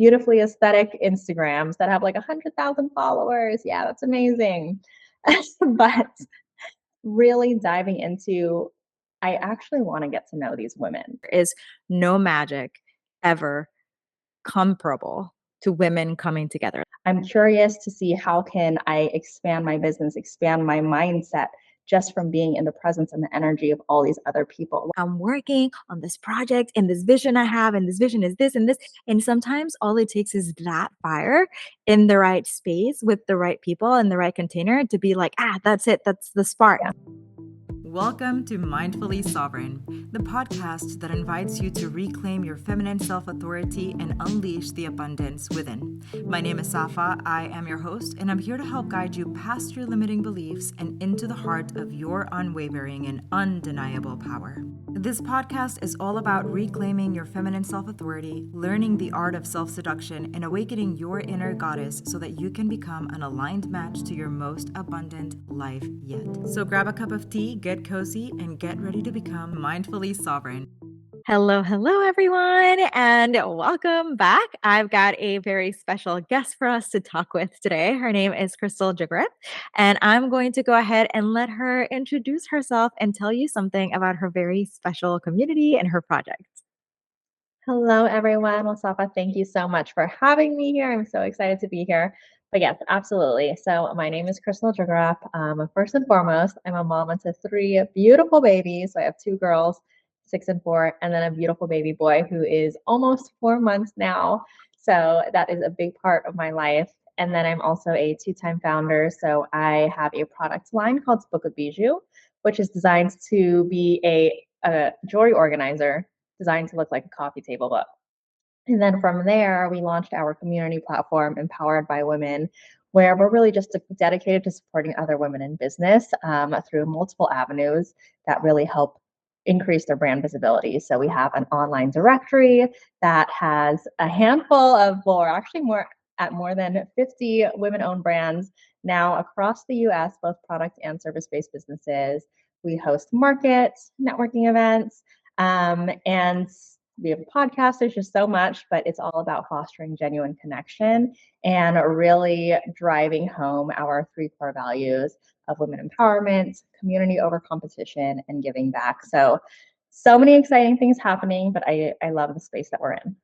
beautifully aesthetic Instagrams that have like 100,000 followers. Yeah, that's amazing. But really diving into, I actually want to get to know these women. Is no magic ever comparable to women coming together. I'm curious to see how can I expand my business, expand my mindset just from being in the presence and the energy of all these other people. I'm working on this project and this vision I have, and this vision is this and this. And sometimes all it takes is that fire in the right space with the right people in the right container to be like, that's it. That's the spark. Yeah. Welcome to Mindfully Sovereign, the podcast that invites you to reclaim your feminine self-authority and unleash the abundance within. My name is Sapha, I am your host, and I'm here to help guide you past your limiting beliefs and into the heart of your unwavering and undeniable power. This podcast is all about reclaiming your feminine self-authority, learning the art of self-seduction, and awakening your inner goddess so that you can become an aligned match to your most abundant life yet. So grab a cup of tea, get cozy, and get ready to become mindfully sovereign. Hello, everyone, and welcome back. I've got a very special guest for us to talk with today. Her name is Krystal Jugarap, and I'm going to go ahead and let her introduce herself and tell you something about her very special community and her projects. Hello, everyone. Well, Sapha, thank you so much for having me here. I'm so excited to be here. But yes, absolutely. So my name is Krystal Jugarap. First and foremost, I'm a mama to three beautiful babies. So I have two girls, 6 and 4, and then a beautiful baby boy who is almost 4 months now. So that is a big part of my life. And then I'm also a two-time founder. So I have a product line called BOOKofBIJOUX, which is designed to be a jewelry organizer designed to look like a coffee table book. And then from there, we launched our community platform, Empowered by Women, where we're really just dedicated to supporting other women in business through multiple avenues that really help increase their brand visibility. So we have an online directory that has a handful of, well, actually more than 50 women-owned brands now across the US, both product and service-based businesses. We host markets, networking events, and we have a podcast. There's just so much, but it's all about fostering genuine connection and really driving home our 3 core values of women empowerment, community over competition, and giving back. So many exciting things happening, but I love the space that we're in.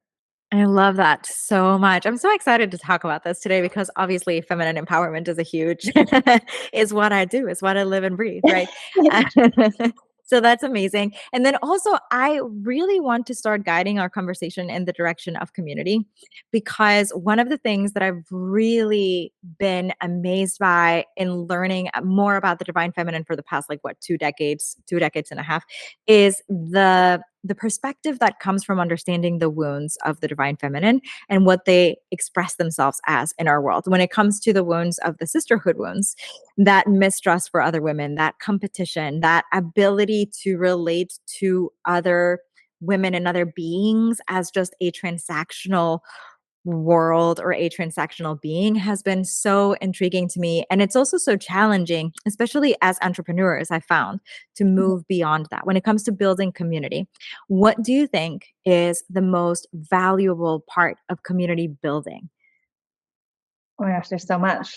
I love that so much. I'm so excited to talk about this today because obviously feminine empowerment is a huge, is what I do, is what I live and breathe, right? So that's amazing. And then also, I really want to start guiding our conversation in the direction of community, because one of the things that I've really been amazed by in learning more about the divine feminine for the past, 2 decades and a half, is the perspective that comes from understanding the wounds of the divine feminine and what they express themselves as in our world. When it comes to the wounds of the sisterhood wounds, that mistrust for other women, that competition, that ability to relate to other women and other beings as just a transactional world or a transactional being has been so intriguing to me. And it's also so challenging, especially as entrepreneurs, I found, to move beyond that. When it comes to building community, what do you think is the most valuable part of community building? Oh my gosh, there's so much.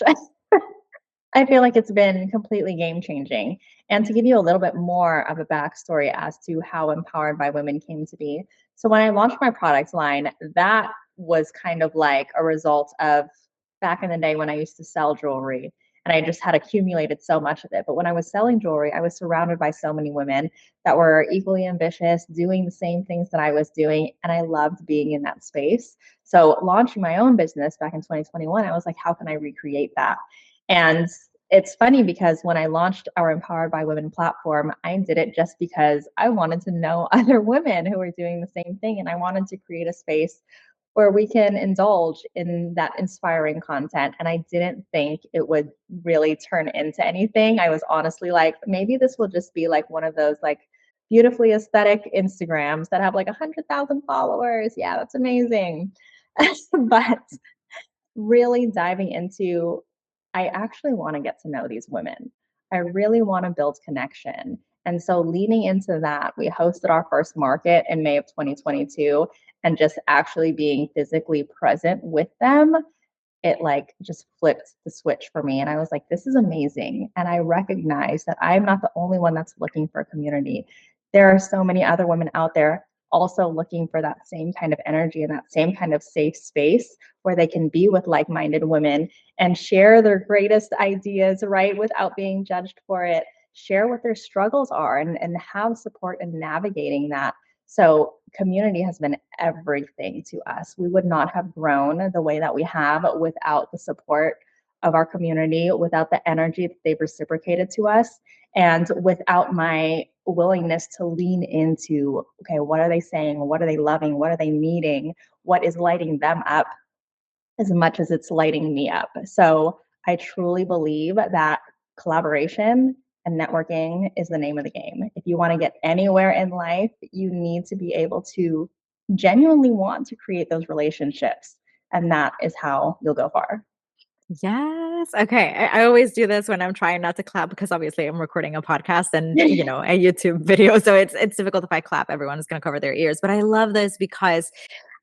I feel like it's been completely game changing. And to give you a little bit more of a backstory as to how Empowered by Women came to be. So when I launched my product line, that was kind of like a result of back in the day when I used to sell jewelry and I just had accumulated so much of it. But when I was selling jewelry, I was surrounded by so many women that were equally ambitious, doing the same things that I was doing. And I loved being in that space. So launching my own business back in 2021, I was like, how can I recreate that? And it's funny because when I launched our Empowered by Women platform, I did it just because I wanted to know other women who were doing the same thing. And I wanted to create a space where we can indulge in that inspiring content. And I didn't think it would really turn into anything. I was honestly like, maybe this will just be like one of those like beautifully aesthetic Instagrams that have like 100,000 followers. Yeah, that's amazing. But really diving into, I actually want to get to know these women. I really want to build connection. And so leaning into that, we hosted our first market in May of 2022. and just actually being physically present with them, it like just flipped the switch for me. And I was like, this is amazing. And I recognize that I'm not the only one that's looking for a community. There are so many other women out there also looking for that same kind of energy and that same kind of safe space where they can be with like-minded women and share their greatest ideas, right? Without being judged for it, share what their struggles are and have support in navigating that. So community has been everything to us. We would not have grown the way that we have without the support of our community, without the energy that they've reciprocated to us, and without my willingness to lean into, okay, what are they saying? What are they loving? What are they needing? What is lighting them up as much as it's lighting me up? So I truly believe that collaboration and networking is the name of the game. If you want to get anywhere in life, you need to be able to genuinely want to create those relationships. And that is how you'll go far. Yes. Okay. I always do this when I'm trying not to clap because obviously I'm recording a podcast and a YouTube video. So it's difficult if I clap. Everyone is going to cover their ears. But I love this because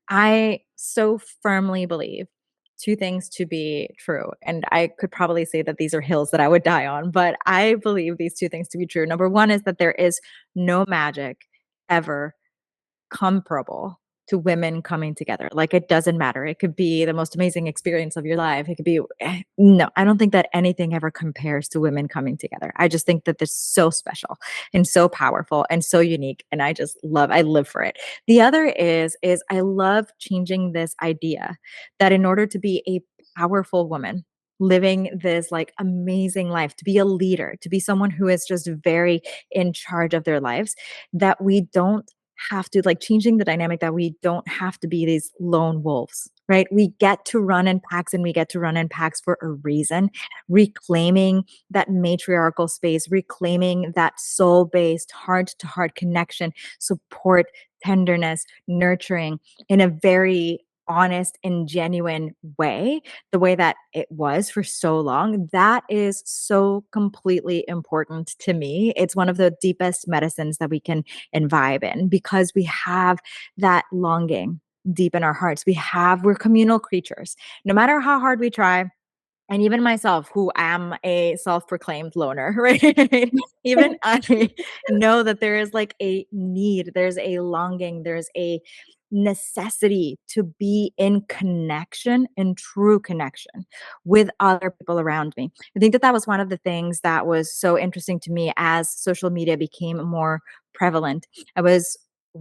I so firmly believe two things to be true. And I could probably say that these are hills that I would die on, but I believe these two things to be true. Number one is that there is no magic ever comparable to women coming together. Like, it doesn't matter. It could be the most amazing experience of your life. It could be, no, I don't think that anything ever compares to women coming together. I just think that this is so special and so powerful and so unique. And I live for it. The other is I love changing this idea that in order to be a powerful woman, living this like amazing life, to be a leader, to be someone who is just very in charge of their lives, that we don't have to, like, changing the dynamic, that we don't have to be these lone wolves, right? We get to run in packs, and we get to run in packs for a reason, reclaiming that matriarchal space, reclaiming that soul-based heart to heart connection, support, tenderness, nurturing in a very honest and genuine way, the way that it was for so long. That is so completely important to me. It's one of the deepest medicines that we can and vibe in, because we have that longing deep in our hearts. We're communal creatures. No matter how hard we try, and even myself, who am a self-proclaimed loner, right? Even I know that there is like a need, there's a longing, there's a necessity to be in connection, in true connection with other people around me. I think that that was one of the things that was so interesting to me as social media became more prevalent. I was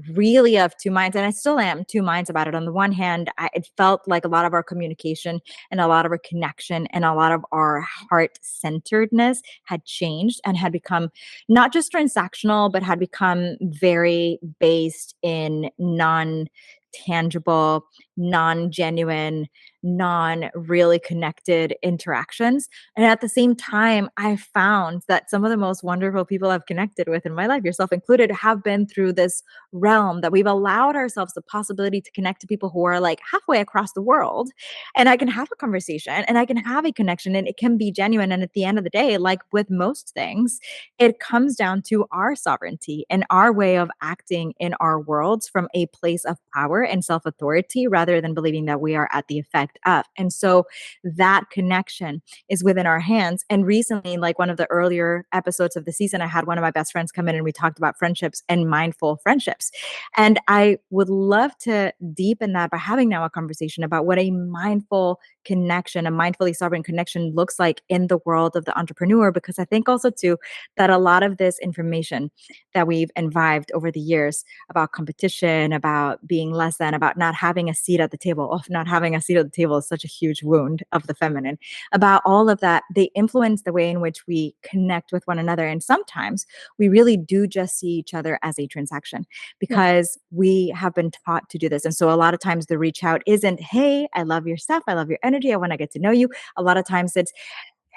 really of two minds, and I still am two minds about it. On the one hand, it felt like a lot of our communication and a lot of our connection and a lot of our heart centeredness had changed and had become not just transactional, but had become very based in non tangible, non genuine, non really connected interactions. And at the same time, I found that some of the most wonderful people I've connected with in my life, yourself included, have been through this realm that we've allowed ourselves the possibility to connect to people who are like halfway across the world. And I can have a conversation and I can have a connection and it can be genuine. And at the end of the day, like with most things, it comes down to our sovereignty and our way of acting in our worlds from a place of power and self authority rather than believing that we are at the effect of. And so that connection is within our hands. And recently, like one of the earlier episodes of the season, I had one of my best friends come in and we talked about friendships and mindful friendships. And I would love to deepen that by having now a conversation about what a mindful connection, a mindfully sovereign connection looks like in the world of the entrepreneur. Because I think also too that a lot of this information that we've imbibed over the years about competition, about being less than, about not having a seat at the table, not having a seat at the table is such a huge wound of the feminine, about all of that, they influence the way in which we connect with one another. And sometimes we really do just see each other as a transaction because we have been taught to do this. And so a lot of times the reach out isn't, hey, I love your stuff, I love your energy, I want to get to know you. A lot of times it's,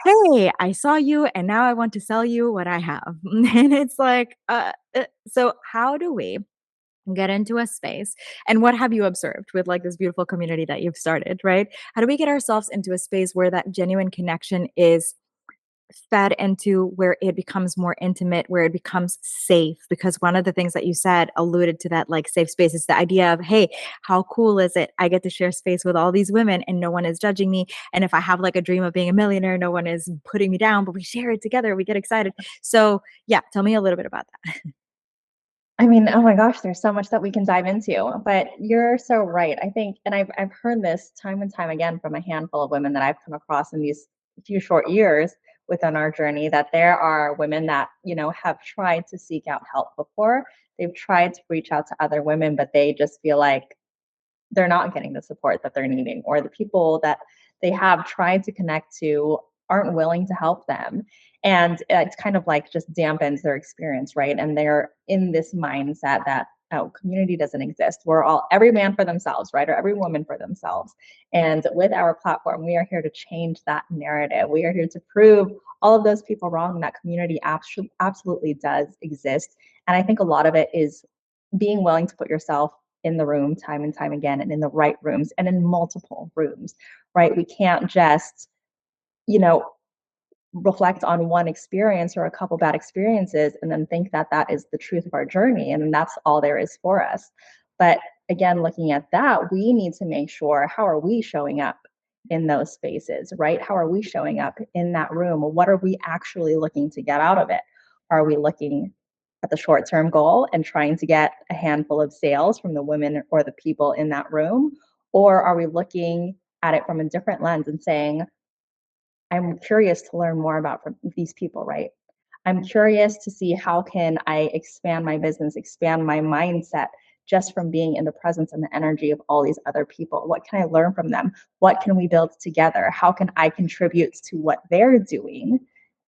hey, I saw you and now I want to sell you what I have. And it's like, so how do we get into a space, and what have you observed with like this beautiful community that you've started, right? How do we get ourselves into a space where that genuine connection is fed into where it becomes more intimate, where it becomes safe. Because one of the things that you said alluded to that like safe space is the idea of, hey, how cool is it? I get to share space with all these women and no one is judging me. And if I have like a dream of being a millionaire, no one is putting me down, but we share it together. We get excited. So yeah, tell me a little bit about that. I mean, oh my gosh, there's so much that we can dive into, but you're so right. I think, and I've heard this time and time again from a handful of women that I've come across in these few short years within our journey, that there are women that, have tried to seek out help before. They've tried to reach out to other women, but they just feel like they're not getting the support that they're needing, or the people that they have tried to connect to aren't willing to help them. And it's kind of like just dampens their experience, right? And they're in this mindset that, oh, community doesn't exist. We're all every man for themselves, right? Or every woman for themselves. And with our platform, we are here to change that narrative. We are here to prove all of those people wrong, that community absolutely does exist. And I think a lot of it is being willing to put yourself in the room time and time again, and in the right rooms and in multiple rooms, right? We can't just, you know, reflect on one experience or a couple bad experiences and then think that that is the truth of our journey and that's all there is for us. But again, looking at that, we need to make sure, how are we showing up in those spaces, right? How are we showing up in that room? What are we actually looking to get out of it? Are we looking at the short-term goal and trying to get a handful of sales from the women or the people in that room? Or are we looking at it from a different lens and saying, I'm curious to learn more about from these people, right? I'm curious to see how can I expand my business, expand my mindset just from being in the presence and the energy of all these other people. What can I learn from them? What can we build together? How can I contribute to what they're doing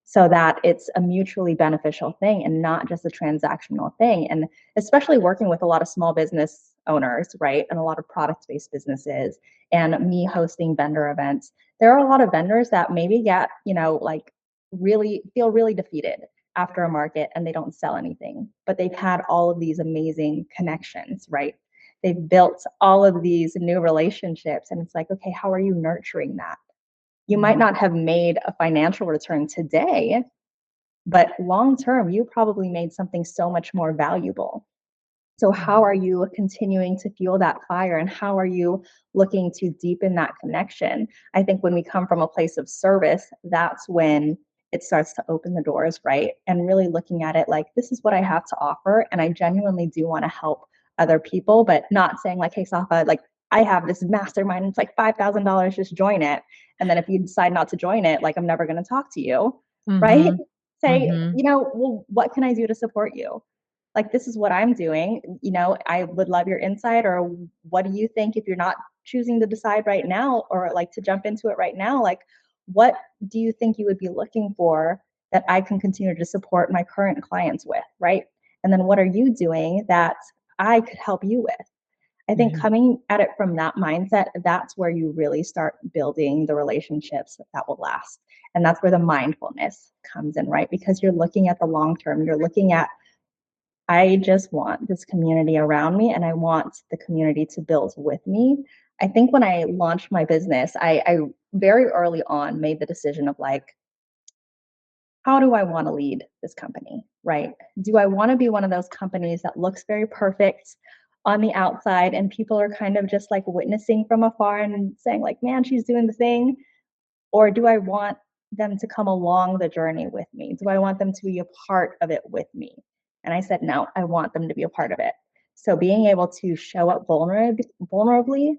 so that it's a mutually beneficial thing and not just a transactional thing? And especially working with a lot of small business owners, right? And a lot of product-based businesses, and me hosting vendor events. There are a lot of vendors that maybe get, like really feel really defeated after a market and they don't sell anything, but they've had all of these amazing connections, right? They've built all of these new relationships, and it's like, okay, how are you nurturing that? You might not have made a financial return today, but long term, you probably made something so much more valuable. So how are you continuing to fuel that fire, and how are you looking to deepen that connection? I think when we come from a place of service, that's when it starts to open the doors, right? And really looking at it like, this is what I have to offer, and I genuinely do want to help other people, but not saying like, hey, Sapha, like I have this mastermind, it's like $5,000, just join it. And then if you decide not to join it, like I'm never going to talk to you, right? Mm-hmm. Say, Mm-hmm. well, what can I do to support you? Like, this is what I'm doing. I would love your insight, or what do you think if you're not choosing to decide right now, or like to jump into it right now? Like, what do you think you would be looking for that I can continue to support my current clients with, right? And then what are you doing that I could help you with? I think coming at it from that mindset, that's where you really start building the relationships that will last. And that's where the mindfulness comes in, right? Because you're looking at the long term. You're looking at, I just want this community around me, and I want the community to build with me. I think when I launched my business, I very early on made the decision of like, how do I want to lead this company, right? Do I want to be one of those companies that looks very perfect on the outside and people are kind of just like witnessing from afar and saying like, man, she's doing the thing? Or do I want them to come along the journey with me? Do I want them to be a part of it with me? And I said, no, I want them to be a part of it. So being able to show up vulnerably,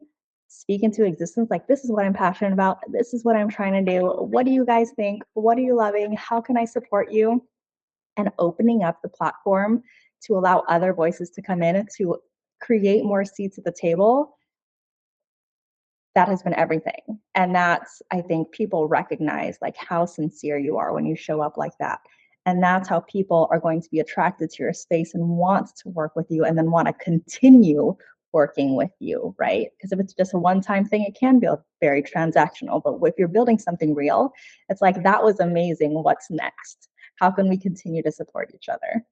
speak into existence, like, this is what I'm passionate about. This is what I'm trying to do. What do you guys think? What are you loving? How can I support you? And opening up the platform to allow other voices to come in to create more seats at the table, that has been everything. And that's, I think people recognize like how sincere you are when you show up like that. And that's how people are going to be attracted to your space and want to work with you, and then want to continue working with you, right? Because if it's just a one-time thing, it can be very transactional. But if you're building something real, it's like, that was amazing. What's next? How can we continue to support each other?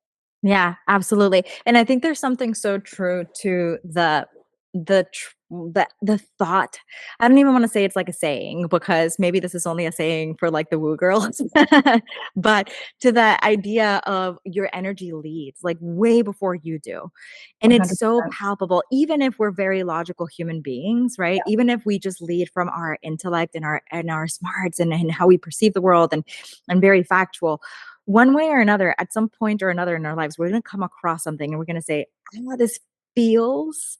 Yeah, absolutely. And I think there's something so true to the the thought. I don't even want to say it's like a saying, because maybe this is only a saying for like the woo girls, but to the idea of your energy leads like way before you do. And it's so 100%. palpable, even if we're very logical human beings, right? Yeah. Even if we just lead from our intellect and our smarts and how we perceive the world and very factual. One way or another, at some point or another in our lives, we're going to come across something and we're going to say, oh, this feels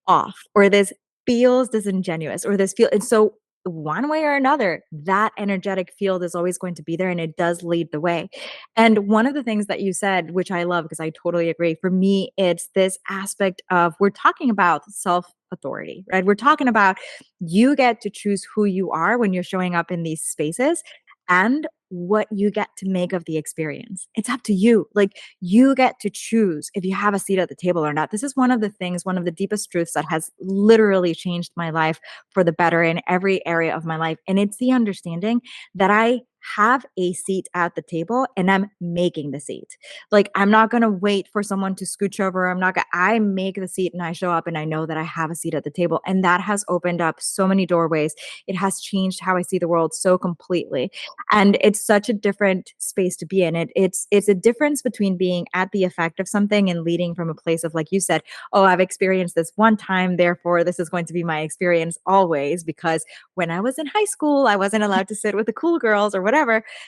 off, or this feels disingenuous, or this feel. And so one way or another, that energetic field is always going to be there, and it does lead the way. And one of the things that you said, which I love because I totally agree, for me it's this aspect of, we're talking about self authority, right? We're talking about, you get to choose who you are when you're showing up in these spaces, and what you get to make of the experience. It's up to you. Like, you get to choose if you have a seat at the table or not. This is one of the things, one of the deepest truths that has literally changed my life for the better in every area of my life. And it's the understanding that I have a seat at the table and I'm making the seat. Like, I'm not going to wait for someone to scooch over. I make the seat and I show up and I know that I have a seat at the table. And that has opened up so many doorways. It has changed how I see the world so completely. And it's such a different space to be in. It's a difference between being at the effect of something and leading from a place of, like you said, oh, I've experienced this one time, therefore this is going to be my experience always, because when I was in high school, I wasn't allowed to sit with the cool girls or whatever.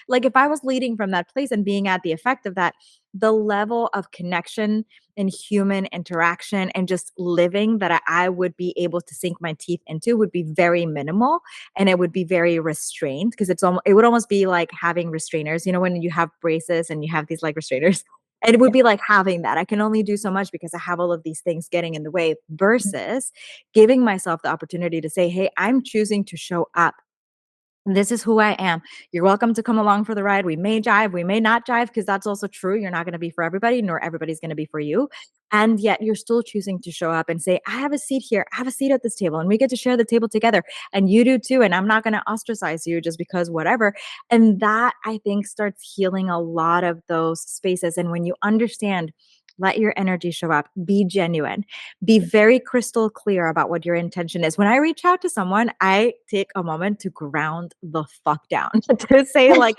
Like, if I was leading from that place and being at the effect of that, the level of connection and human interaction and just living that I would be able to sink my teeth into would be very minimal, and it would be very restrained, because it would almost be like having restrainers, when you have braces and you have these like restrainers. And it would be like having that. I can only do so much because I have all of these things getting in the way, versus giving myself the opportunity to say, hey, I'm choosing to show up. This is who I am. You're welcome to come along for the ride. We may jive, we may not jive, because that's also true. You're not going to be for everybody, nor everybody's going to be for you. And yet you're still choosing to show up and say, I have a seat here. I have a seat at this table, and we get to share the table together. And you do too. And I'm not going to ostracize you just because whatever. And that, I think, starts healing a lot of those spaces. And when you understand, let your energy show up, be genuine, be very crystal clear about what your intention is. When I reach out to someone, I take a moment to ground the fuck down to say, like,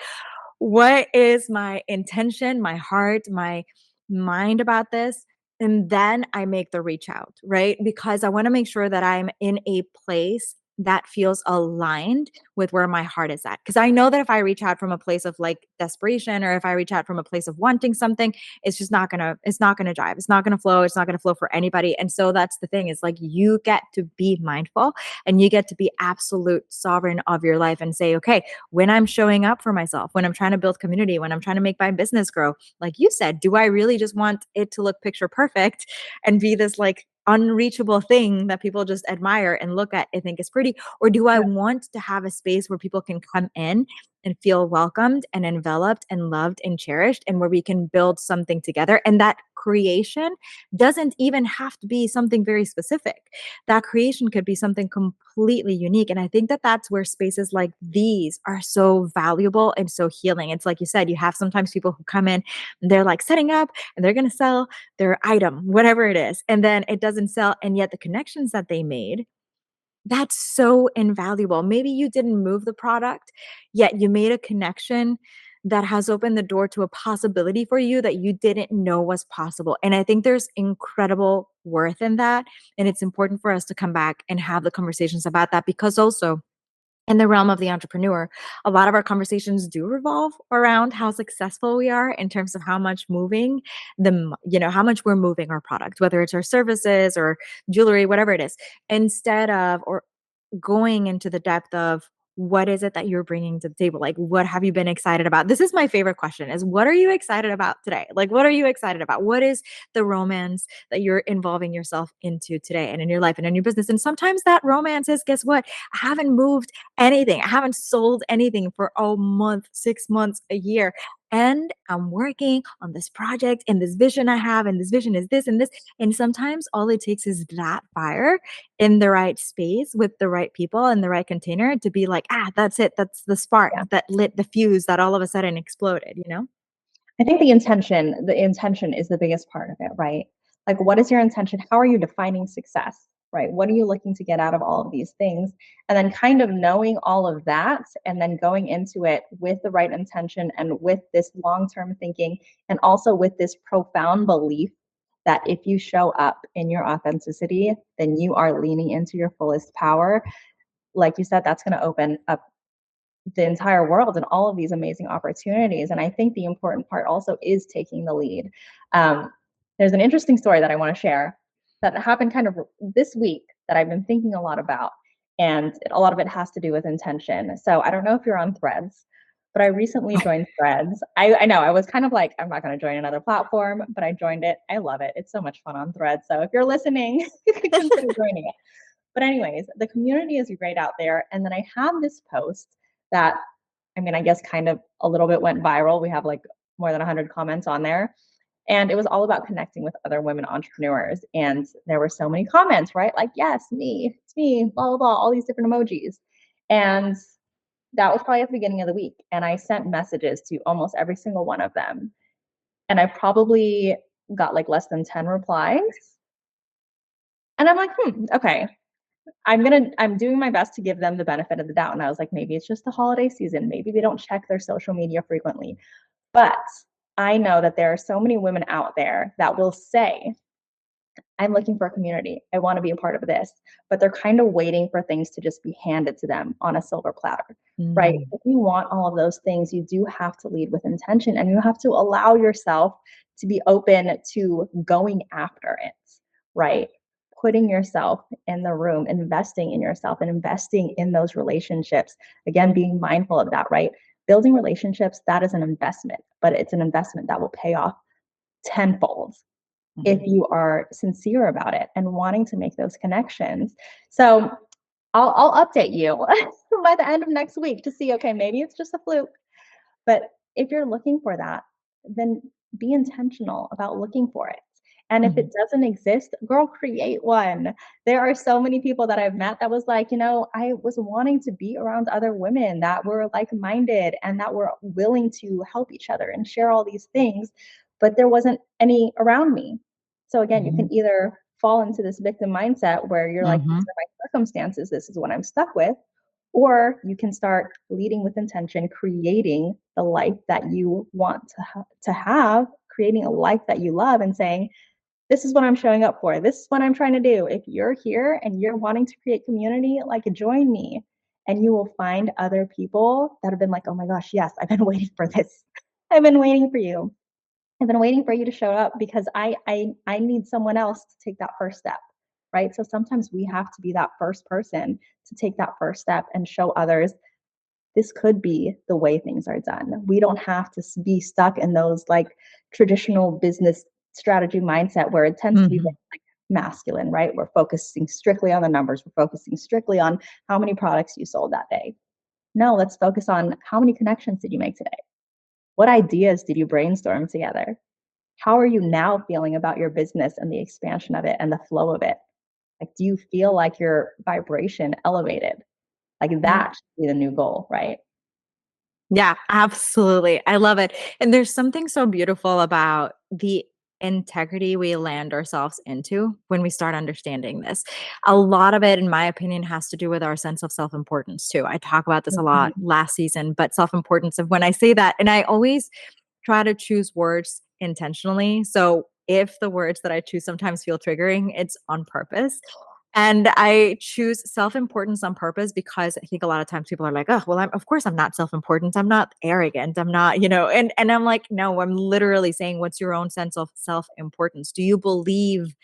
what is my intention, my heart, my mind about this? And then I make the reach out, right? Because I want to make sure that I'm in a place that feels aligned with where my heart is at. Because I know that if I reach out from a place of like desperation, or if I reach out from a place of wanting something, it's not gonna jive. It's not gonna flow. It's not gonna flow for anybody. And so that's the thing, is like, you get to be mindful and you get to be absolute sovereign of your life and say, okay, when I'm showing up for myself, when I'm trying to build community, when I'm trying to make my business grow, like you said, do I really just want it to look picture perfect and be this like unreachable thing that people just admire and look at and think is pretty? Or do I Yeah. want to have a space where people can come in and feel welcomed and enveloped and loved and cherished, and where we can build something together? And that creation doesn't even have to be something very specific. That creation could be something completely unique. And I think that that's where spaces like these are so valuable and so healing. It's like you said, you have sometimes people who come in and they're like setting up and they're going to sell their item, whatever it is, and then it doesn't sell. And yet the connections that they made, that's so invaluable. Maybe you didn't move the product, yet you made a connection that has opened the door to a possibility for you that you didn't know was possible. And I think there's incredible worth in that. And it's important for us to come back and have the conversations about that, because also, in the realm of the entrepreneur, a lot of our conversations do revolve around how successful we are in terms of how much how much we're moving our product, whether it's our services or jewelry, whatever it is, instead of, or going into the depth of, what is it that you're bringing to the table? Like, what have you been excited about? This is my favorite question, is what are you excited about today? Like, what are you excited about? What is the romance that you're involving yourself into today and in your life and in your business? And sometimes that romance is, guess what? I haven't moved anything. I haven't sold anything for a month, 6 months, a year. And I'm working on this project and this vision I have, and this vision is this and this. And sometimes all it takes is that fire in the right space with the right people and the right container to be like, that's it. That's the spark Yeah. that lit the fuse that all of a sudden exploded? I think the intention is the biggest part of it, right? Like, what is your intention? How are you defining success? right? What are you looking to get out of all of these things? And then kind of knowing all of that and then going into it with the right intention and with this long-term thinking, and also with this profound belief that if you show up in your authenticity, then you are leaning into your fullest power. Like you said, that's going to open up the entire world and all of these amazing opportunities. And I think the important part also is taking the lead. There's an interesting story that I want to share that happened kind of this week that I've been thinking a lot about. And a lot of it has to do with intention. So I don't know if you're on Threads, but I recently joined Threads. I know I was kind of like, I'm not going to join another platform, but I joined it. I love it. It's so much fun on Threads. So if you're listening, you can consider joining it. But anyways, the community is great out there. And then I had this post that, I mean, I guess kind of a little bit went viral. We have like more than 100 comments on there. And it was all about connecting with other women entrepreneurs. And there were so many comments, right? Like, yes, me, it's me, blah, blah, blah, all these different emojis. And that was probably at the beginning of the week. And I sent messages to almost every single one of them. And I probably got like less than 10 replies. And I'm like, okay. I'm doing my best to give them the benefit of the doubt. And I was like, maybe it's just the holiday season. Maybe they don't check their social media frequently. But I know that there are so many women out there that will say, I'm looking for a community. I want to be a part of this. But they're kind of waiting for things to just be handed to them on a silver platter, right? If you want all of those things, you do have to lead with intention, and you have to allow yourself to be open to going after it, right? Putting yourself in the room, investing in yourself and investing in those relationships. Again, being mindful of that, right? Building relationships, that is an investment, but it's an investment that will pay off tenfold if you are sincere about it and wanting to make those connections. So I'll update you by the end of next week to see, okay, maybe it's just a fluke. But if you're looking for that, then be intentional about looking for it. And if it doesn't exist, girl, create one. There are so many people that I've met that was like, I was wanting to be around other women that were like-minded and that were willing to help each other and share all these things, but there wasn't any around me. So again, you can either fall into this victim mindset where you're like, these are my circumstances, this is what I'm stuck with, or you can start leading with intention, creating the life that you want to have, creating a life that you love, and saying, this is what I'm showing up for. This is what I'm trying to do. If you're here and you're wanting to create community, like, join me. And you will find other people that have been like, oh my gosh, yes, I've been waiting for this. I've been waiting for you. I've been waiting for you to show up because I need someone else to take that first step, right? So sometimes we have to be that first person to take that first step and show others this could be the way things are done. We don't have to be stuck in those like traditional business strategy mindset where it tends to be like masculine, right? We're focusing strictly on the numbers. We're focusing strictly on how many products you sold that day. No, let's focus on how many connections did you make today? What ideas did you brainstorm together? How are you now feeling about your business and the expansion of it and the flow of it? Like, do you feel like your vibration elevated? Like, that should be the new goal, right? Yeah, absolutely. I love it. And there's something so beautiful about the integrity we land ourselves into when we start understanding this. A lot of it, in my opinion, has to do with our sense of self-importance too. I talk about this a lot last season, but self-importance of when I say that, and I always try to choose words intentionally. So if the words that I choose sometimes feel triggering, it's on purpose. And I choose self-importance on purpose because I think a lot of times people are like, oh, well, of course I'm not self-important. I'm not arrogant. I'm not, and I'm like, no, I'm literally saying, what's your own sense of self-importance? Do you believe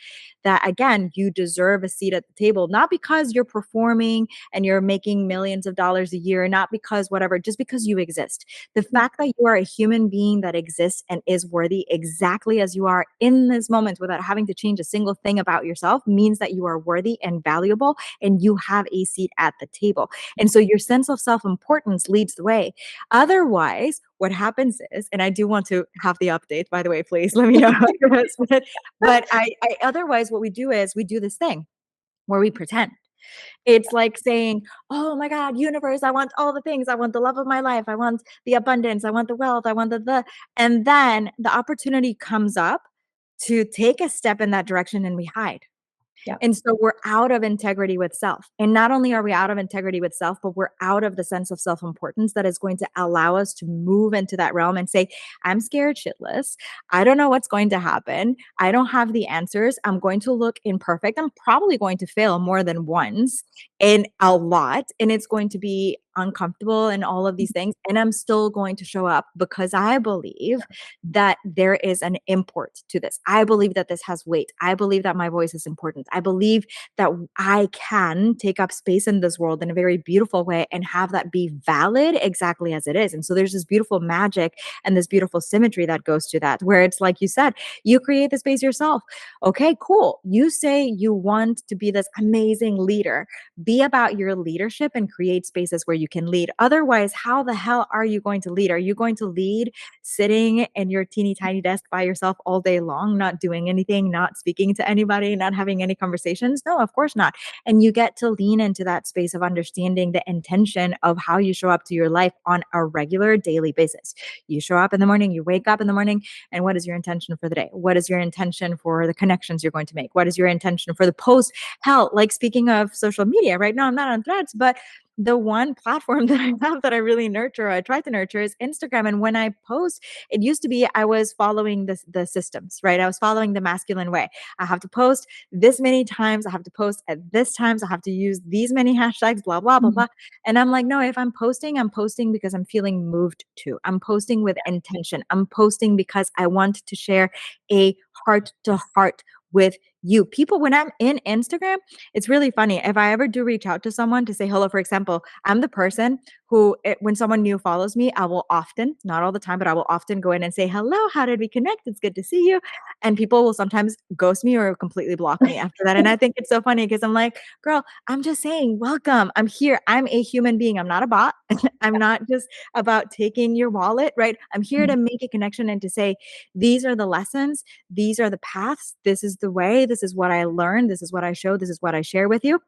that, again, you deserve a seat at the table, not because you're performing and you're making millions of dollars a year, not because whatever, just because you exist. The fact that you are a human being that exists and is worthy exactly as you are in this moment without having to change a single thing about yourself means that you are worthy and valuable and you have a seat at the table. And so your sense of self-importance leads the way. Otherwise, what happens is, and I do want to have the update, by the way, please let me know how it goes. But otherwise, what we do is we do this thing where we pretend. It's like saying, oh my God, universe, I want all the things. I want the love of my life. I want the abundance. I want the wealth. I want and then the opportunity comes up to take a step in that direction and we hide. Yeah. And so we're out of integrity with self. And not only are we out of integrity with self, but we're out of the sense of self-importance that is going to allow us to move into that realm and say, I'm scared shitless. I don't know what's going to happen. I don't have the answers. I'm going to look imperfect. I'm probably going to fail more than once and a lot. And it's going to be uncomfortable and all of these things. And I'm still going to show up because I believe that there is an import to this. I believe that this has weight. I believe that my voice is important. I believe that I can take up space in this world in a very beautiful way and have that be valid exactly as it is. And so there's this beautiful magic and this beautiful symmetry that goes to that, where it's like you said, you create the space yourself. Okay, cool. You say you want to be this amazing leader. Be about your leadership and create spaces where you can lead. Otherwise, how the hell are you going to lead? Are you going to lead sitting in your teeny tiny desk by yourself all day long, not doing anything, not speaking to anybody, not having any conversations? No, of course not. And you get to lean into that space of understanding the intention of how you show up to your life on a regular daily basis. You show up in the morning, you wake up in the morning, and what is your intention for the day? What is your intention for the connections you're going to make? What is your intention for the post? Hell, like speaking of social media, right now I'm not on Threads, but the one platform that I have that I really nurture, I try to nurture, is Instagram. And when I post, it used to be I was following the systems, right? I was following the masculine way. I have to post this many times. I have to post at this times. I have to use these many hashtags, blah, blah, blah, blah. And I'm like, no, if I'm posting because I'm feeling moved to. I'm posting with intention. I'm posting because I want to share a heart to heart with you. People, when I'm in Instagram, it's really funny. If I ever do reach out to someone to say hello, for example, I'm the person who, when someone new follows me, I will often, not all the time, but I will often go in and say, hello, how did we connect? It's good to see you. And people will sometimes ghost me or completely block me after that. And I think it's so funny because I'm like, girl, I'm just saying, welcome. I'm here. I'm a human being. I'm not a bot. I'm not just about taking your wallet, right? I'm here to make a connection and to say, these are the lessons. These are the paths. This is the way. This is what I learned. This is what I show. This is what I share with you.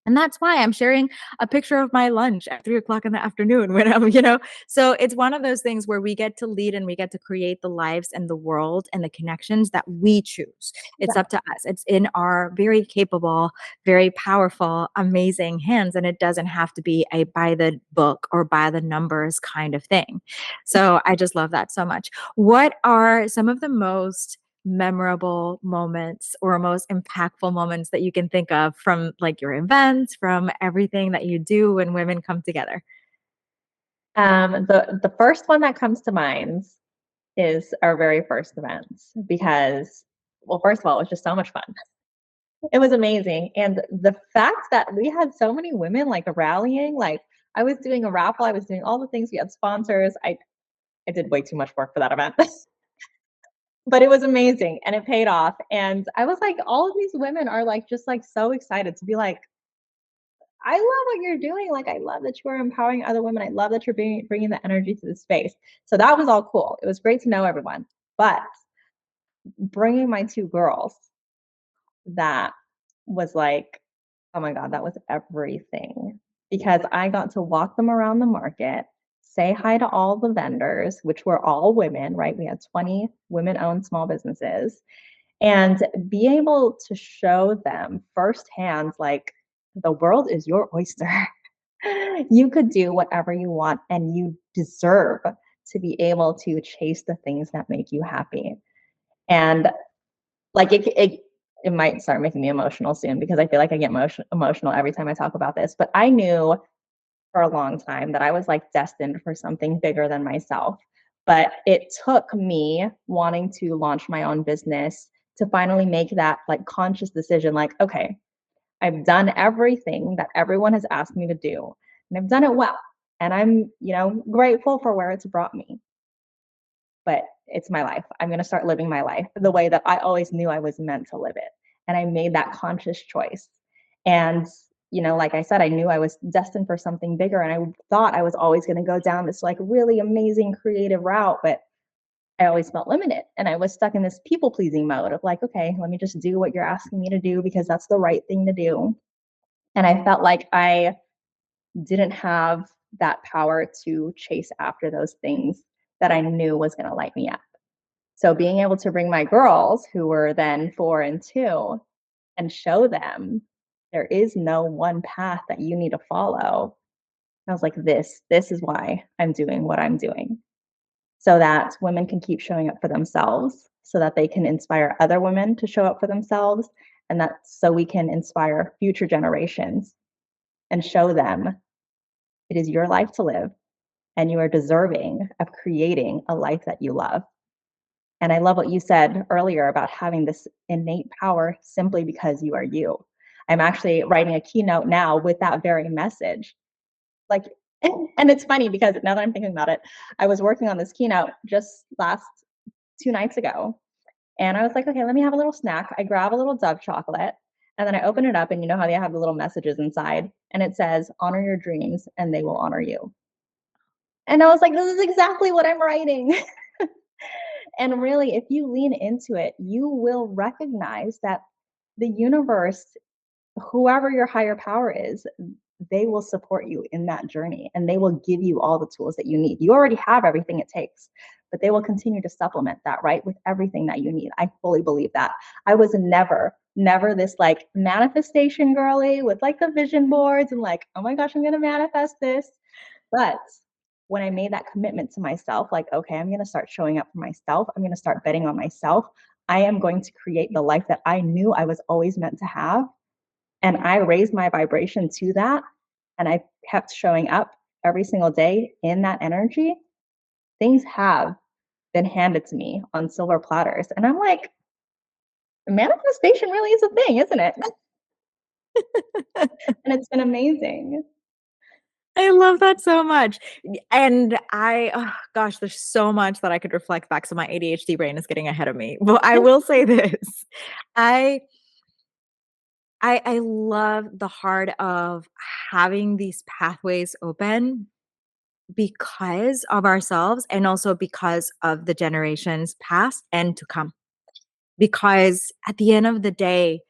And that's why I'm sharing a picture of my lunch at 3 o'clock in the afternoon when I'm. So it's one of those things where we get to lead and we get to create the lives and the world and the connections that we choose. It's up to us. It's in our very capable, very powerful, amazing hands. And it doesn't have to be a by the book or by the numbers kind of thing. So I just love that so much. What are some of the most memorable moments or most impactful moments that you can think of from like your events, from everything that you do when women come together? The first one that comes to mind is our very first event because, well, first of all, it was just so much fun. It was amazing. And the fact that we had so many women like rallying, like I was doing a raffle, I was doing all the things, we had sponsors. I did way too much work for that event. But it was amazing and it paid off. And I was like, all of these women are like, just like so excited to be like, I love what you're doing. Like, I love that you are empowering other women. I love that you're bringing the energy to the space. So that was all cool. It was great to know everyone. But bringing my two girls, that was like, oh my God, that was everything. Because I got to walk them around the market, say hi to all the vendors, which were all women, right? We had 20 women owned small businesses, and be able to show them firsthand, like, the world is your oyster. You could do whatever you want, and you deserve to be able to chase the things that make you happy. And like it might start making me emotional soon because I feel like I get emotional every time I talk about this. But I knew for a long time that I was like destined for something bigger than myself. But it took me wanting to launch my own business to finally make that like conscious decision, like, okay, I've done everything that everyone has asked me to do, and I've done it well. And I'm, grateful for where it's brought me. But it's my life. I'm going to start living my life the way that I always knew I was meant to live it. And I made that conscious choice. And, like I said, I knew I was destined for something bigger. And I thought I was always going to go down this like really amazing creative route, but I always felt limited. And I was stuck in this people pleasing mode of like, okay, let me just do what you're asking me to do because that's the right thing to do. And I felt like I didn't have that power to chase after those things that I knew was going to light me up. So being able to bring my girls, who were then 4 and 2, and show them there is no one path that you need to follow. I was like, this is why I'm doing what I'm doing. So that women can keep showing up for themselves, so that they can inspire other women to show up for themselves, and that so we can inspire future generations and show them it is your life to live and you are deserving of creating a life that you love. And I love what you said earlier about having this innate power simply because you are you. I'm actually writing a keynote now with that very message. Like, and it's funny because now that I'm thinking about it, I was working on this keynote just last 2 nights ago. And I was like, okay, let me have a little snack. I grab a little Dove chocolate and then I open it up, and you know how they have the little messages inside, and it says, honor your dreams and they will honor you. And I was like, this is exactly what I'm writing. And really, if you lean into it, you will recognize that the universe, whoever your higher power is, they will support you in that journey and they will give you all the tools that you need. You already have everything it takes, but they will continue to supplement that, right? With everything that you need. I fully believe that. I was never this like manifestation girly with like the vision boards and like, oh my gosh, I'm going to manifest this. But when I made that commitment to myself, like, okay, I'm going to start showing up for myself. I'm going to start betting on myself. I am going to create the life that I knew I was always meant to have. And I raised my vibration to that. And I kept showing up every single day in that energy. Things have been handed to me on silver platters. And I'm like, manifestation really is a thing, isn't it? And it's been amazing. I love that so much. And oh gosh, there's so much that I could reflect back. So my ADHD brain is getting ahead of me. But I will say this. I love the heart of having these pathways open because of ourselves and also because of the generations past and to come. Because at the end of the day,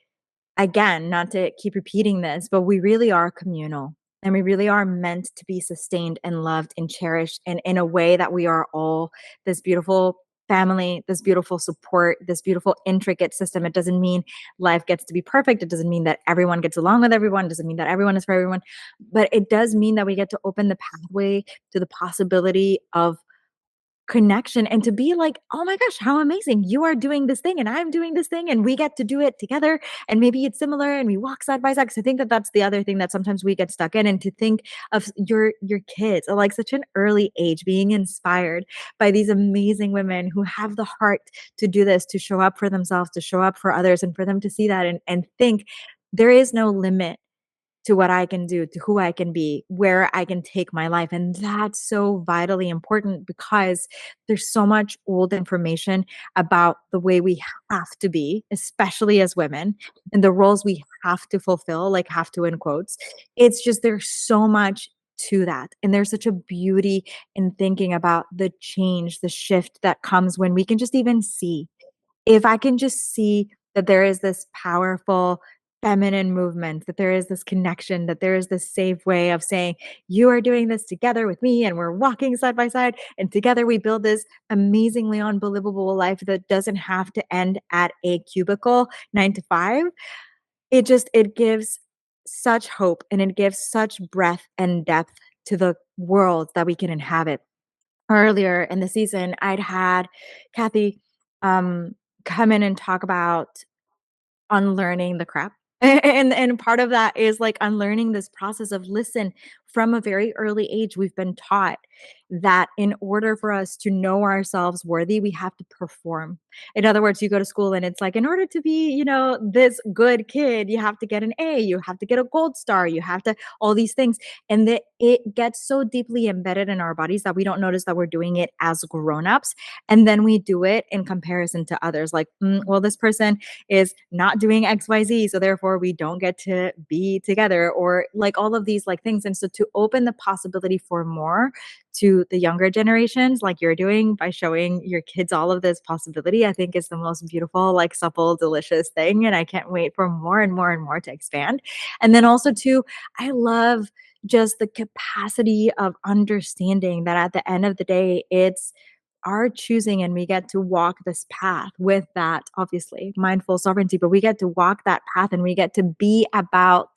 again, not to keep repeating this, but we really are communal and we really are meant to be sustained and loved and cherished. And in a way that we are all this beautiful family, this beautiful support, this beautiful intricate system. It doesn't mean life gets to be perfect. It doesn't mean that everyone gets along with everyone. It doesn't mean that everyone is for everyone. But it does mean that we get to open the pathway to the possibility of connection and to be like, oh my gosh, how amazing. You are doing this thing and I'm doing this thing and we get to do it together and maybe it's similar and we walk side by side. So I think that that's the other thing that sometimes we get stuck in, and to think of your kids at like such an early age being inspired by these amazing women who have the heart to do this, to show up for themselves, to show up for others, and for them to see that and think there is no limit to what I can do, to who I can be, where I can take my life. And that's so vitally important because there's so much old information about the way we have to be, especially as women, and the roles we have to fulfill, like have to in quotes. It's just there's so much to that. And there's such a beauty in thinking about the change, the shift that comes when we can just even see. If I can just see that there is this powerful feminine movement, that there is this connection, that there is this safe way of saying, you are doing this together with me and we're walking side by side and together we build this amazingly unbelievable life that doesn't have to end at a cubicle 9 to 5. It gives such hope and it gives such breadth and depth to the world that we can inhabit. Earlier in the season, I'd had Kathy come in and talk about unlearning the crap. And part of that is like unlearning this process of listen, from a very early age, we've been taught that in order for us to know ourselves worthy, we have to perform. In other words, you go to school and it's like, in order to be, this good kid, you have to get an A, you have to get a gold star, you have to, all these things. And that it gets so deeply embedded in our bodies that we don't notice that we're doing it as grown-ups. And then we do it in comparison to others. Like, well, this person is not doing XYZ, so therefore we don't get to be together, or like all of these like things. And so to open the possibility for more to the younger generations, like you're doing by showing your kids all of this possibility, I think is the most beautiful, like supple, delicious thing. And I can't wait for more and more and more to expand. And then also too, I love just the capacity of understanding that at the end of the day, it's are choosing and we get to walk this path with that, obviously, mindful sovereignty, but we get to walk that path and we get to be about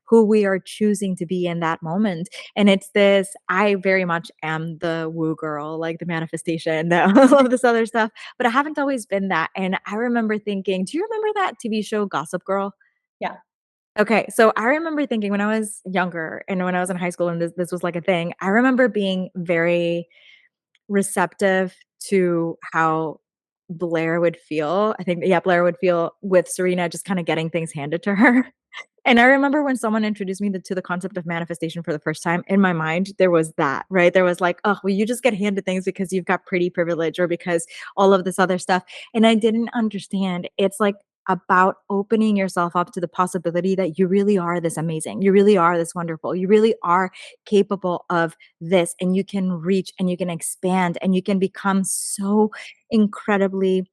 who we are choosing to be in that moment. And it's this, I very much am the woo girl, like the manifestation, all of this other stuff, but I haven't always been that. And I remember thinking, do you remember that TV show Gossip Girl? Yeah. Okay, so I remember thinking when I was younger and when I was in high school and this was like a thing, I remember being very receptive to how Blair would feel. I think, yeah, Blair would feel with Serena just kind of getting things handed to her. And I remember when someone introduced me to the concept of manifestation for the first time, in my mind, there was that, right? There was like, oh, well, you just get handed things because you've got pretty privilege or because all of this other stuff. And I didn't understand. It's like about opening yourself up to the possibility that you really are this amazing. You really are this wonderful. You really are capable of this, and you can reach and you can expand and you can become so incredibly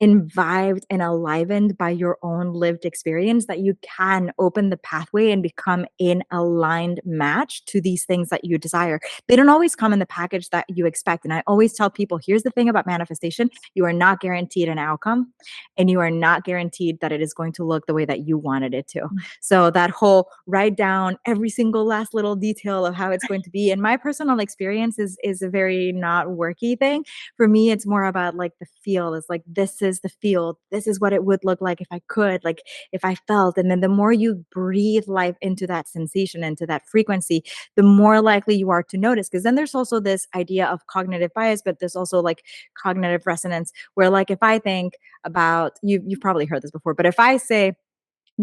imbibed and enlivened by your own lived experience that you can open the pathway and become in aligned match to these things that you desire. They don't always come in the package that you expect. And I always tell people, here's the thing about manifestation. You are not guaranteed an outcome and you are not guaranteed that it is going to look the way that you wanted it to. So that whole write down every single last little detail of how it's going to be. In my personal experience is a very not worky thing. For me, it's more about like the feel. It's like, this is the field. This is what it would look like if I could, like if I felt. And then the more you breathe life into that sensation, into that frequency, the more likely you are to notice. Because then there's also this idea of cognitive bias, but there's also like cognitive resonance, where like if I think about, you've probably heard this before, but if I say,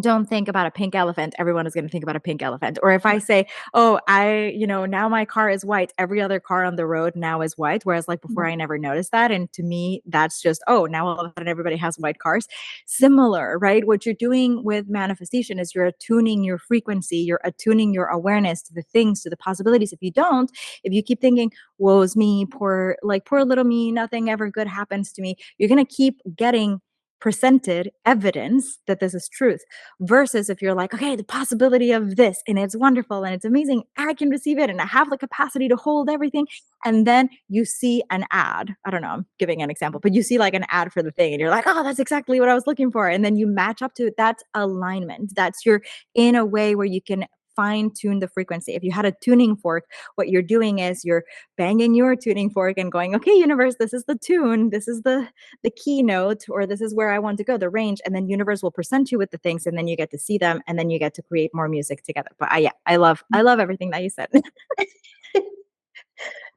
don't think about a pink elephant, everyone is going to think about a pink elephant. Or if I say, oh, now my car is white, every other car on the road now is white. Whereas like before I never noticed that. And to me, that's just, oh, now all of a sudden everybody has white cars. Similar, right? What you're doing with manifestation is you're attuning your frequency, you're attuning your awareness to the things, to the possibilities. If you keep thinking, woe's me, poor little me, nothing ever good happens to me, you're going to keep getting presented evidence that this is truth. Versus if you're like, okay, the possibility of this and it's wonderful and it's amazing, I can receive it and I have the capacity to hold everything. And then you see an ad. I don't know, I'm giving an example, but you see like an ad for the thing and you're like, oh, that's exactly what I was looking for. And then you match up to it. That's alignment. That's your in a way where you can fine tune the frequency. If you had a tuning fork, what you're doing is you're banging your tuning fork and going, okay, universe, this is the tune. This is the keynote, or this is where I want to go, the range. And then universe will present you with the things and then you get to see them and then you get to create more music together. But I love everything that you said.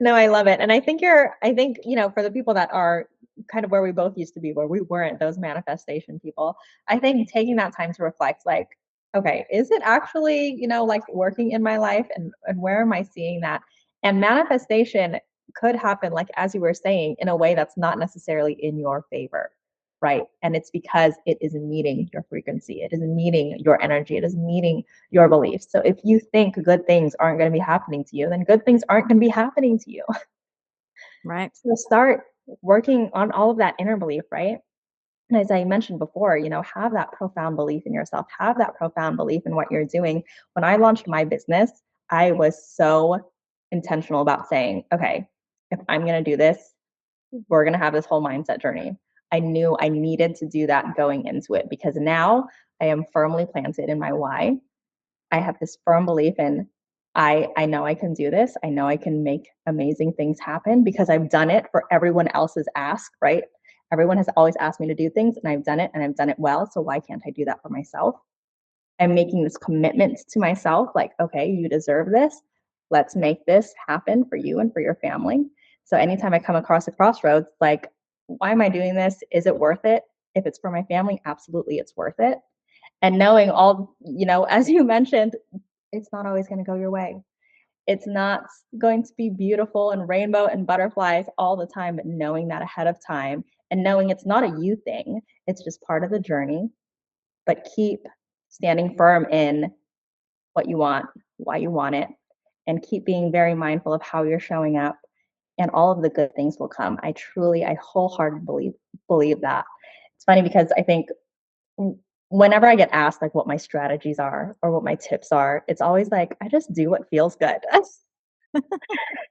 No, I love it. And I think, for the people that are kind of where we both used to be, where we weren't those manifestation people, I think taking that time to reflect, like, okay, is it actually, like working in my life, and where am I seeing that? And manifestation could happen, like, as you were saying, in a way that's not necessarily in your favor, right? And it's because it is meeting your frequency, it is meeting your energy, it is meeting your beliefs. So if you think good things aren't going to be happening to you, then good things aren't going to be happening to you. Right. So start working on all of that inner belief, right? And as I mentioned before, have that profound belief in yourself, have that profound belief in what you're doing. When I launched my business, I was so intentional about saying, okay, if I'm going to do this, we're going to have this whole mindset journey. I knew I needed to do that going into it, because now I am firmly planted in my why. I have this firm belief in, I know I can do this. I know I can make amazing things happen because I've done it for everyone else's ask, right? Everyone has always asked me to do things and I've done it and I've done it well. So why can't I do that for myself? I'm making this commitment to myself, like, okay, you deserve this. Let's make this happen for you and for your family. So anytime I come across a crossroads, like, why am I doing this? Is it worth it? If it's for my family, absolutely it's worth it. And knowing all, as you mentioned, it's not always going to go your way. It's not going to be beautiful and rainbow and butterflies all the time, but knowing that ahead of time and knowing it's not a you thing, it's just part of the journey. But keep standing firm in what you want, why you want it, and keep being very mindful of how you're showing up, and all of the good things will come. I wholeheartedly believe that. It's funny because I think whenever I get asked like what my strategies are or what my tips are, it's always like, I just do what feels good. And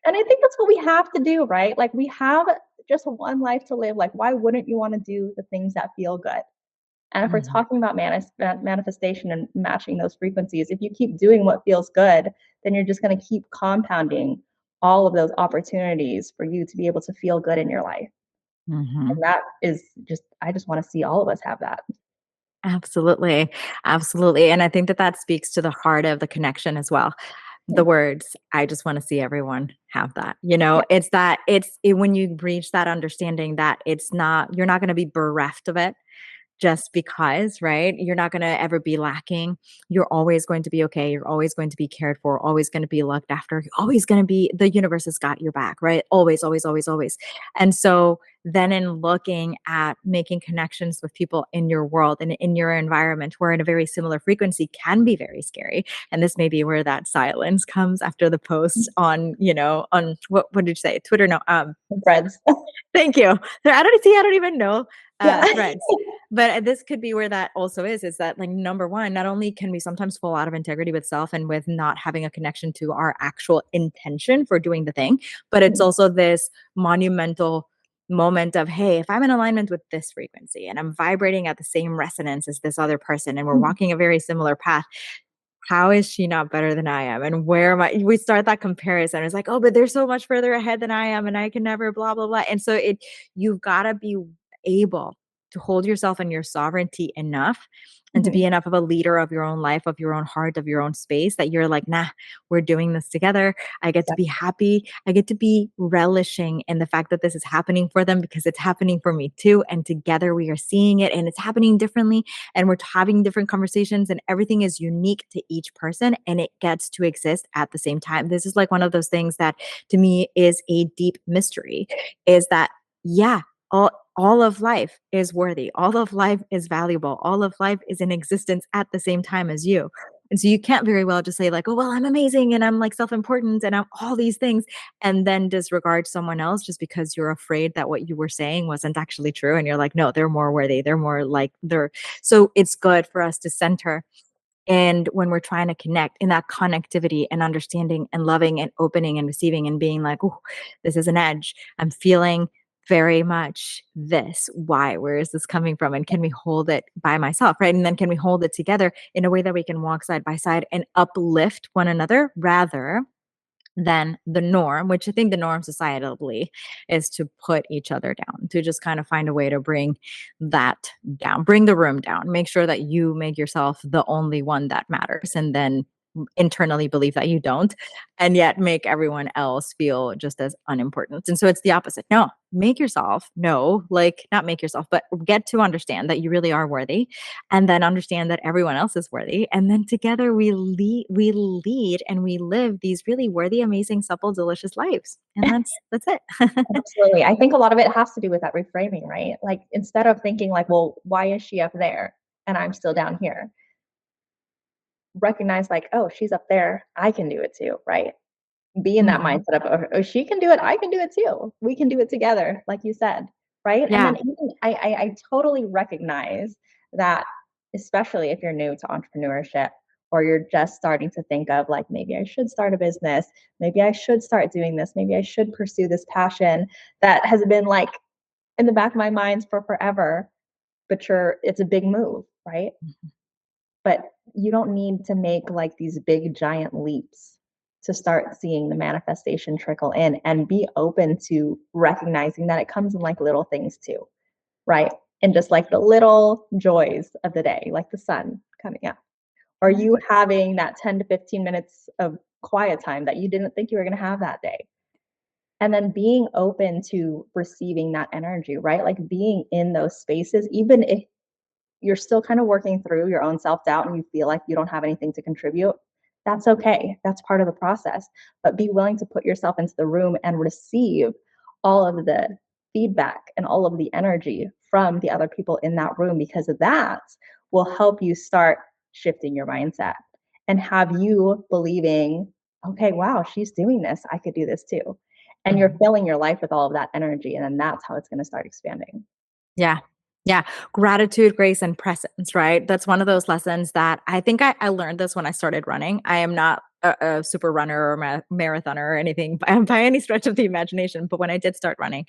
I think that's what we have to do, right? Like, we have just one life to live. Like, why wouldn't you want to do the things that feel good? And if we're talking about manifestation and matching those frequencies, if you keep doing what feels good, then you're just going to keep compounding all of those opportunities for you to be able to feel good in your life. Mm-hmm. And that is just, I just want to see all of us have that. Absolutely. Absolutely. And I think that that speaks to the heart of the connection as well. The Yeah. words, I just want to see everyone have that. You know, Yeah. it's that when you reach that understanding that it's not, you're not going to be bereft of it just because, right? You're not going to ever be lacking. You're always going to be okay. You're always going to be cared for, always going to be looked after. You're always going to be, the universe has got your back, right? Always, always, always, always. And so then in looking at making connections with people in your world and in your environment who are in a very similar frequency can be very scary. And this may be where that silence comes after the post on, on what did you say? Twitter? No, Threads. thank you. I don't even know Yeah. threads. But this could be where that also is that like, number one, not only can we sometimes fall out of integrity with self and with not having a connection to our actual intention for doing the thing, but it's also this monumental moment of, hey, if I'm in alignment with this frequency and I'm vibrating at the same resonance as this other person and we're walking a very similar path, how is she not better than I am? And where am I? We start that comparison. It's like, oh, but they're so much further ahead than I am and I can never blah, blah, blah. And so you've got to be able to hold yourself in your sovereignty enough and to be enough of a leader of your own life, of your own heart, of your own space that you're like, nah, we're doing this together. I get to be happy. I get to be relishing in the fact that this is happening for them because it's happening for me too. And together we are seeing it and it's happening differently and we're having different conversations and everything is unique to each person and it gets to exist at the same time. This is like one of those things that to me is a deep mystery, is that, yeah, all of life is worthy. All of life is valuable. All of life is in existence at the same time as you. And so you can't very well just say like, oh, well, I'm amazing and I'm like self-important and I'm all these things and then disregard someone else just because you're afraid that what you were saying wasn't actually true. And you're like, no, they're more worthy. They're more like so it's good for us to center. And when we're trying to connect in that connectivity and understanding and loving and opening and receiving and being like, oh, this is an edge. I'm feeling very much this. Why? Where is this coming from? And can we hold it by myself? Right. And then can we hold it together in a way that we can walk side by side and uplift one another rather than the norm, which I think the norm societally is to put each other down, to just kind of find a way to bring that down, bring the room down, make sure that you make yourself the only one that matters. And then internally believe that you don't, and yet make everyone else feel just as unimportant. And so it's the opposite. No, not make yourself, but get to understand that you really are worthy, and then understand that everyone else is worthy. And then together we lead and we live these really worthy, amazing, supple, delicious lives. And that's it. Absolutely. I think a lot of it has to do with that reframing, right? Like instead of thinking like, well, why is she up there and I'm still down here? Recognize like, oh, she's up there. I can do it too, right? Be in that mindset of, oh, she can do it. I can do it too. We can do it together, like you said, right? Yeah. And then even, I totally recognize that, especially if you're new to entrepreneurship or you're just starting to think of like, maybe I should start a business. Maybe I should start doing this. Maybe I should pursue this passion that has been like in the back of my mind for forever, but it's a big move, right? But you don't need to make like these big giant leaps to start seeing the manifestation trickle in, and be open to recognizing that it comes in like little things too, right? And just like the little joys of the day, like the sun coming up, or you having that 10 to 15 minutes of quiet time that you didn't think you were going to have that day. And then being open to receiving that energy, right? Like being in those spaces, even if you're still kind of working through your own self-doubt and you feel like you don't have anything to contribute, that's okay. That's part of the process. But be willing to put yourself into the room and receive all of the feedback and all of the energy from the other people in that room, because that will help you start shifting your mindset and have you believing, okay, wow, she's doing this. I could do this too. And you're filling your life with all of that energy. And then that's how it's going to start expanding. Yeah. Yeah. Gratitude, grace, and presence, right? That's one of those lessons that I think I learned this when I started running. I am not a super runner or marathoner or anything by any stretch of the imagination. But when I did start running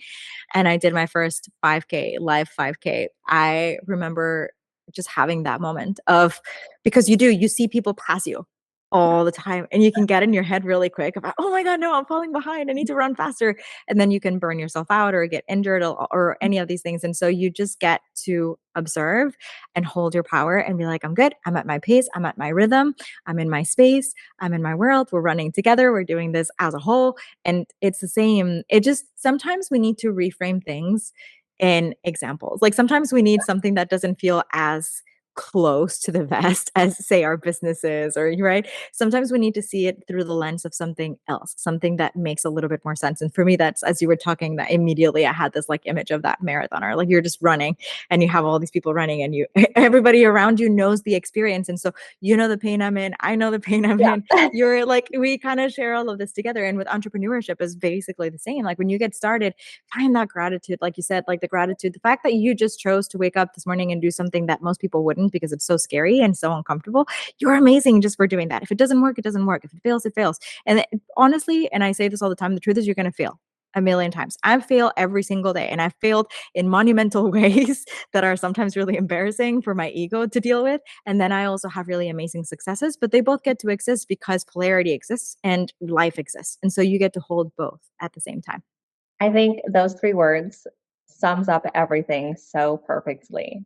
and I did my first 5K, live 5K, I remember just having that moment of, because you see people pass you all the time and you can get in your head really quick about, oh my God, no, I'm falling behind. I need to run faster. And then you can burn yourself out or get injured or any of these things. And so you just get to observe and hold your power and be like, I'm good. I'm at my pace. I'm at my rhythm. I'm in my space. I'm in my world. We're running together. We're doing this as a whole. And it's the same. It just, sometimes we need to reframe things in examples. Like sometimes we need something that doesn't feel as close to the vest as, say, our businesses, or right. Sometimes we need to see it through the lens of something else, something that makes a little bit more sense. And for me, that's, as you were talking, that immediately I had this like image of that marathoner, like you're just running and you have all these people running and you everybody around you knows the experience. And so you know the pain I'm in, I know the pain I'm in. You're like, we kind of share all of this together. And with entrepreneurship is basically the same. Like when you get started, find that gratitude, like you said, like the gratitude, the fact that you just chose to wake up this morning and do something that most people wouldn't because it's so scary and so uncomfortable. You're amazing just for doing that. If it doesn't work, it doesn't work. If it fails, it fails. And honestly, and I say this all the time, the truth is you're going to fail a million times. I fail every single day, and I've failed in monumental ways that are sometimes really embarrassing for my ego to deal with. And then I also have really amazing successes, but they both get to exist because polarity exists and life exists. And so you get to hold both at the same time. I think those 3 words sums up everything so perfectly.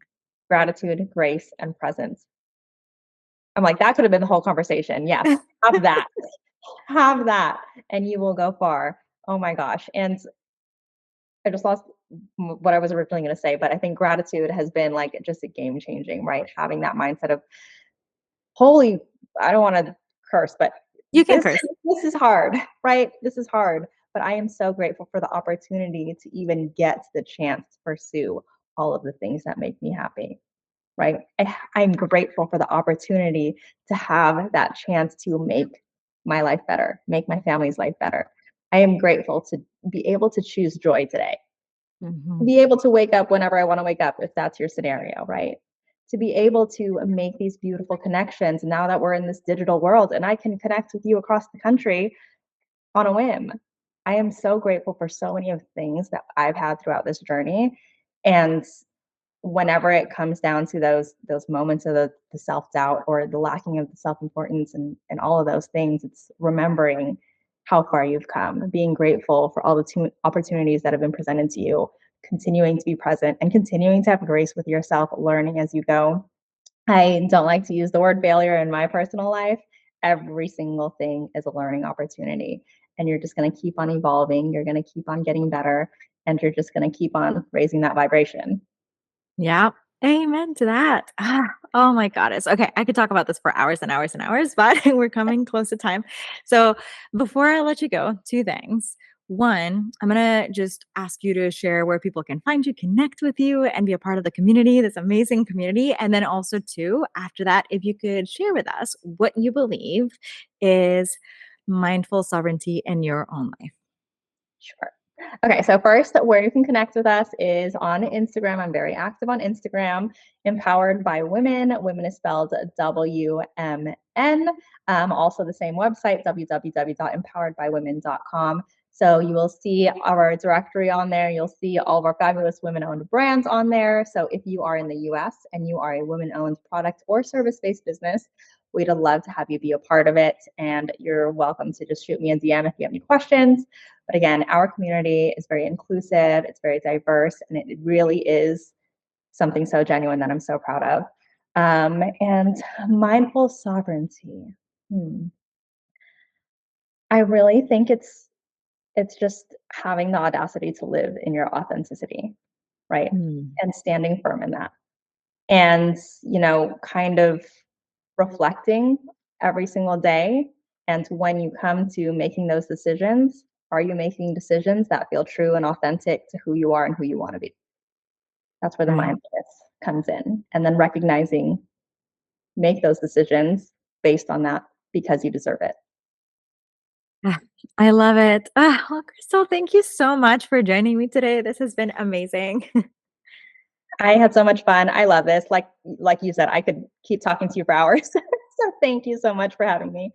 Gratitude, grace, and presence. I'm like, that could have been the whole conversation. Yes, have that. Have that, and you will go far. Oh my gosh. And I just lost what I was originally going to say, but I think gratitude has been like just a game changing, right? Having that mindset of, holy, I don't want to curse, but You can this curse. this is hard, right? This is hard, but I am so grateful for the opportunity to even get the chance to pursue all of the things that make me happy, right? I'm grateful for the opportunity to have that chance to make my life better, make my family's life better. I am grateful to be able to choose joy today, Mhm. be able to wake up whenever I want to wake up, if that's your scenario, right? To be able to make these beautiful connections now that we're in this digital world and I can connect with you across the country on a whim. I am so grateful for so many of the things that I've had throughout this journey. And whenever it comes down to those moments of the self-doubt or the lacking of the self-importance and all of those things, it's remembering how far you've come, being grateful for all the opportunities that have been presented to you, continuing to be present and continuing to have grace with yourself, learning as you go. I don't like to use the word failure in my personal life. Every single thing is a learning opportunity, and you're just going to keep on evolving, you're going to keep on getting better, and you're just going to keep on raising that vibration. Yeah. Amen to that. Oh my goddess. Okay, I could talk about this for hours and hours and hours, but we're coming close to time. So before I let you go, 2 things. One, I'm gonna just ask you to share where people can find you, connect with you, and be a part of the community, this amazing community. And then also, 2, after that, if you could share with us what you believe is mindful sovereignty in your own life. Sure. Okay, so first, where you can connect with us is on Instagram. I'm very active on Instagram, Empowered by Women. Women is spelled WMN. Also, the same website, www.empoweredbywomen.com. So you will see our directory on there. You'll see all of our fabulous women-owned brands on there. So if you are in the US and you are a women-owned product or service-based business, we'd love to have you be a part of it. And you're welcome to just shoot me a DM if you have any questions. But again, our community is very inclusive, it's very diverse, and it really is something so genuine that I'm so proud of. And mindful sovereignty. I really think it's just having the audacity to live in your authenticity, right? Hmm. And standing firm in that. And, kind of reflecting every single day. And when you come to making those decisions, are you making decisions that feel true and authentic to who you are and who you want to be? That's where the Right. mindfulness comes in. And then recognizing, make those decisions based on that because you deserve it. Ah, I love it. Well, Krystal, thank you so much for joining me today. This has been amazing. I had so much fun. I love this. Like you said, I could keep talking to you for hours. So thank you so much for having me.